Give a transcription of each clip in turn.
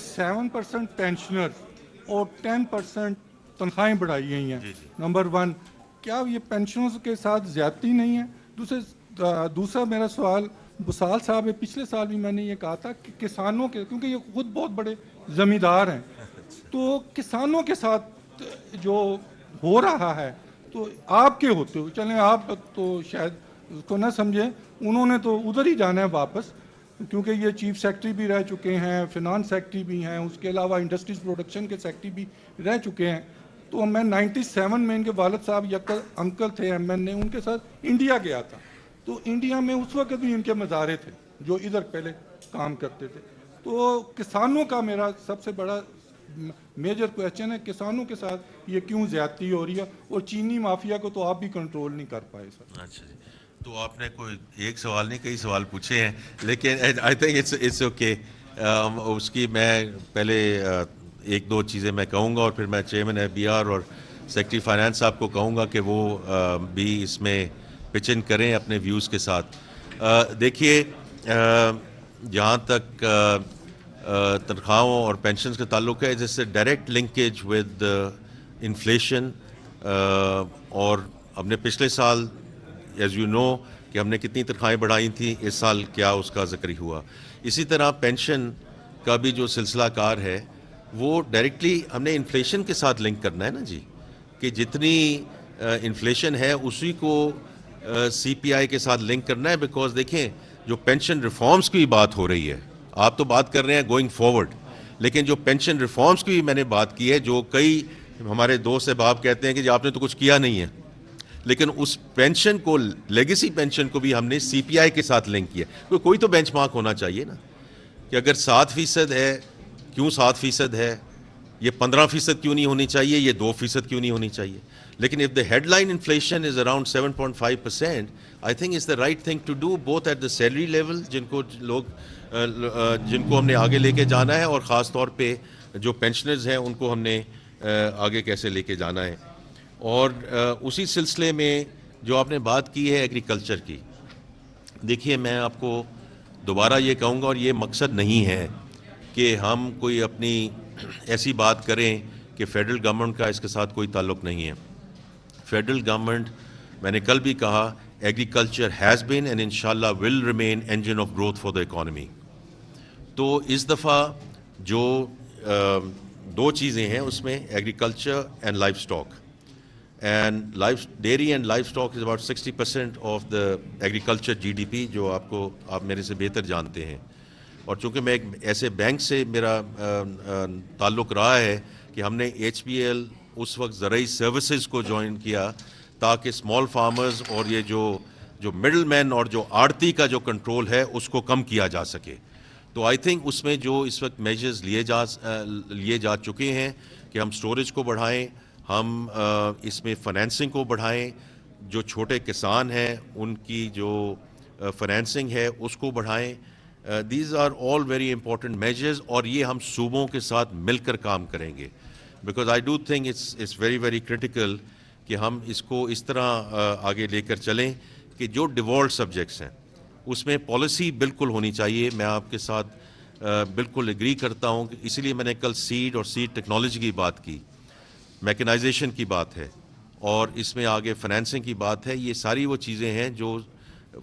7% pensioner اور 10% تنخواہیں بڑھائی گئی ہیں. نمبر 1 کیا یہ پینشنوں کے ساتھ زیادتی نہیں ہے؟ دوسرا میرا سوال بسال صاحب ہے، پچھلے سال بھی میں نے یہ کہا تھا کہ کسانوں کے، کیونکہ یہ خود بہت بڑے زمیندار ہیں، تو کسانوں کے ساتھ جو ہو رہا ہے تو آپ کے ہوتے ہو، چلیں آپ تو شاید اس کو نہ سمجھیں، انہوں نے تو ادھر ہی جانا ہے واپس، کیونکہ یہ چیف سیکرٹری بھی رہ چکے ہیں، فنانس سیکرٹری بھی ہیں، اس کے علاوہ انڈسٹریز پروڈکشن کے سیکرٹری بھی رہ چکے ہیں. تو میں 97 میں ان کے والد صاحب انکل تھے MN، ان کے ساتھ انڈیا گیا تھا. تو انڈیا میں اس وقت بھی ان کے مزارے تھے جو ادھر پہلے کام کرتے تھے. تو کسانوں کا میرا سب سے بڑا میجر کویسچن ہے، کسانوں کے ساتھ یہ کیوں زیادتی ہو رہی ہے؟ اور چینی مافیا کو تو آپ بھی کنٹرول نہیں کر پائے سر. اچھا جی، تو آپ نے کوئی ایک سوال نہیں، کئی سوال پوچھے ہیں، لیکن آئی تھنک اٹس اوکے. اس کی میں پہلے ایک دو چیزیں میں کہوں گا، اور پھر میں چیئرمین FBR اور سیکرٹری فائنانس صاحب کو کہوں گا کہ وہ بھی اس میں پچ ان کریں اپنے ویوز کے ساتھ. دیکھیے، جہاں تک تنخواہوں اور پینشنز کا تعلق ہے، جس سے ڈائریکٹ لنکیج ود انفلیشن، اور ہم نے پچھلے سال ایز یو نو کہ ہم نے کتنی تنخواہیں بڑھائی تھیں، اس سال کیا اس کا ذکر ہوا. اسی طرح پینشن کا بھی جو سلسلہ کار ہے وہ ڈائریکٹلی ہم نے انفلیشن کے ساتھ لنک کرنا ہے نا جی، کہ جتنی انفلیشن ہے اسی کو CPI کے ساتھ لنک کرنا ہے. بیکاز دیکھیں، جو پینشن ریفارمز کی بات ہو رہی ہے، آپ تو بات کر رہے ہیں گوئنگ فارورڈ، لیکن جو پینشن ریفارمز کی میں نے بات کی ہے، جو کئی ہمارے دوست احباب کہتے ہیں کہ جی آپ نے تو کچھ کیا نہیں ہے، لیکن اس پینشن کو، لیگیسی پینشن کو بھی ہم نے CPI کے ساتھ لنک کیا. کوئی تو بینچ مارک ہونا چاہیے نا، کہ اگر 7% ہے، کیوں 7% ہے؟ یہ 15% کیوں نہیں ہونی چاہیے؟ یہ 2% کیوں نہیں ہونی چاہیے؟ لیکن if the headline inflation is around 7.5%, I think it's the right thing to do, both at the salary level، جن کو ہم نے آگے لے کے جانا ہے، اور خاص طور پہ جو پینشنرز ہیں ان کو ہم نے آگے کیسے لے کے جانا ہے. اور اسی سلسلے میں جو آپ نے بات کی ہے ایگریکلچر کی، دیکھیے میں آپ کو دوبارہ یہ کہوں گا، اور یہ مقصد نہیں ہے کہ ہم کوئی اپنی ایسی بات کریں کہ فیڈرل گورنمنٹ کا اس کے ساتھ کوئی تعلق نہیں ہے. فیڈرل گورنمنٹ، میں نے کل بھی کہا، ایگریکلچر ہیز بین اینڈ انشاءاللہ will remain engine of growth for the economy. تو اس دفعہ جو دو چیزیں ہیں اس میں، agriculture and life stock. And dairy and life stock is about 60% of the agriculture GDP، جو آپ میرے سے بہتر جانتے ہیں. اور چونکہ میں ایک ایسے بینک سے میرا تعلق رہا ہے کہ ہم نے HPL اس وقت زرعی سروسز کو جوائن کیا تاکہ اسمال فارمرز اور یہ جو مڈل مین اور جو آڑتی کا جو کنٹرول ہے اس کو کم کیا جا سکے. تو آئی تھنک اس میں جو اس وقت میجرز لیے جا چکے ہیں کہ ہم سٹوریج کو بڑھائیں، ہم اس میں فنانسنگ کو بڑھائیں، جو چھوٹے کسان ہیں ان کی جو فنانسنگ ہے اس کو بڑھائیں. These are all very important measures, اور یہ ہم صوبوں کے ساتھ مل کر کام کریں گے. Because I do think it's very very critical کہ ہم اس کو اس طرح آگے لے کر چلیں کہ جو ڈیوالوڈ سبجیکٹس ہیں اس میں پالیسی بالکل ہونی چاہیے. میں آپ کے ساتھ بالکل ایگری کرتا ہوں، اسی لیے میں نے کل سیڈ اور سیڈ ٹیکنالوجی کی بات کی، میکنائزیشن کی بات ہے، اور اس میں آگے فنانسنگ کی بات ہے. یہ ساری وہ چیزیں ہیں جو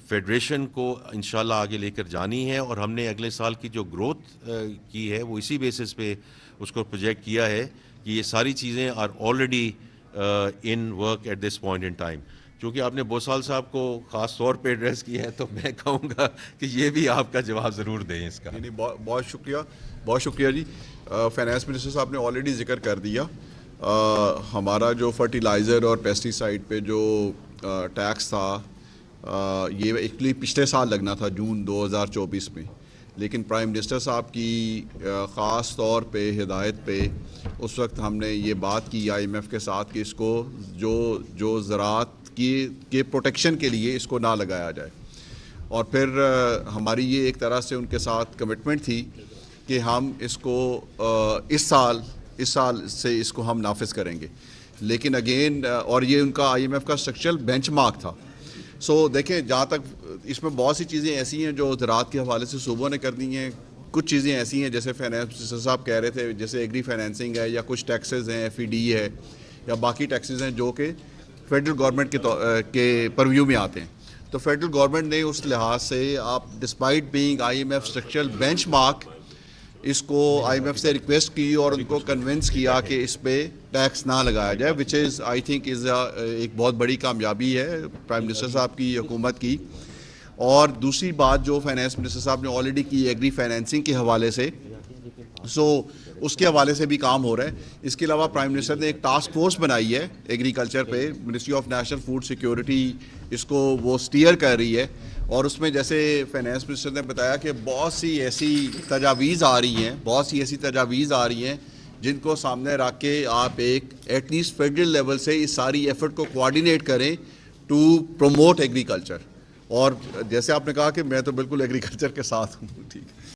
فیڈریشن کو انشاءاللہ آگے لے کر جانی ہے. اور ہم نے اگلے سال کی جو گروتھ کی ہے وہ اسی بیسس پہ اس کو پروجیکٹ کیا ہے کہ یہ ساری چیزیں are already in work at this point in time. چونکہ آپ نے بوسال صاحب کو خاص طور پہ ایڈریس کیا ہے تو میں کہوں گا کہ یہ بھی آپ کا جواب ضرور دیں اس کا. بہت شکریہ، بہت شکریہ جی. فائنانس منسٹر صاحب نے آلریڈی ذکر کر دیا. ہمارا جو فرٹیلائزر اور پیسٹی سائڈ پہ جو ٹیکس تھا، یہ ایکچولی پچھلے سال لگنا تھا جون 2024 میں، لیکن پرائم منسٹر صاحب کی خاص طور پہ ہدایت پہ اس وقت ہم نے یہ بات کی IMF کے ساتھ کہ اس کو جو زراعت کے پروٹیکشن کے لیے اس کو نہ لگایا جائے. اور پھر ہماری یہ ایک طرح سے ان کے ساتھ کمٹمنٹ تھی کہ ہم اس کو اس سال سے اس کو ہم نافذ کریں گے. لیکن اگین، اور یہ ان کا IMF کا اسٹرکچرل بینچ مارک تھا. سو دیکھیں، جہاں تک اس میں بہت سی چیزیں ایسی ہیں جو زراعت کے حوالے سے صوبوں نے کر دی ہیں، کچھ چیزیں ایسی ہیں جیسے فائنانس منسٹر صاحب کہہ رہے تھے، جیسے ایگری فائنینسنگ ہے یا کچھ ٹیکسز ہیں FED ہے یا باقی ٹیکسز ہیں جو کہ فیڈرل گورنمنٹ کے پرویو میں آتے ہیں. تو فیڈرل گورنمنٹ نے اس لحاظ سے آپ despite being IMF structural benchmark اس کو IMF سے ریکویسٹ کی اور ان کو کنونس کیا کہ اس پہ ٹیکس نہ لگایا جائے، وچ از آئی تھنک از ایک بہت بڑی کامیابی ہے پرائم منسٹر صاحب کی حکومت کی. اور دوسری بات جو فائنانس منسٹر صاحب نے آلریڈی کی ایگری فائنینسنگ کے حوالے سے، اس کے حوالے سے بھی کام ہو رہا ہے. اس کے علاوہ پرائم منسٹر نے ایک ٹاسک فورس بنائی ہے ایگریکلچر پہ، ministry of national food security اس کو وہ سٹیئر کر رہی ہے. اور اس میں جیسے فائنانس منسٹر نے بتایا کہ بہت سی ایسی تجاویز آ رہی ہیں جن کو سامنے رکھ کے آپ ایک ایٹ لیسٹ فیڈرل لیول سے اس ساری ایفرٹ کو کوآرڈینیٹ کریں ٹو پروموٹ ایگریکلچر. اور جیسے آپ نے کہا کہ میں تو بالکل ایگریکلچر کے ساتھ ہوں. ٹھیک ہے.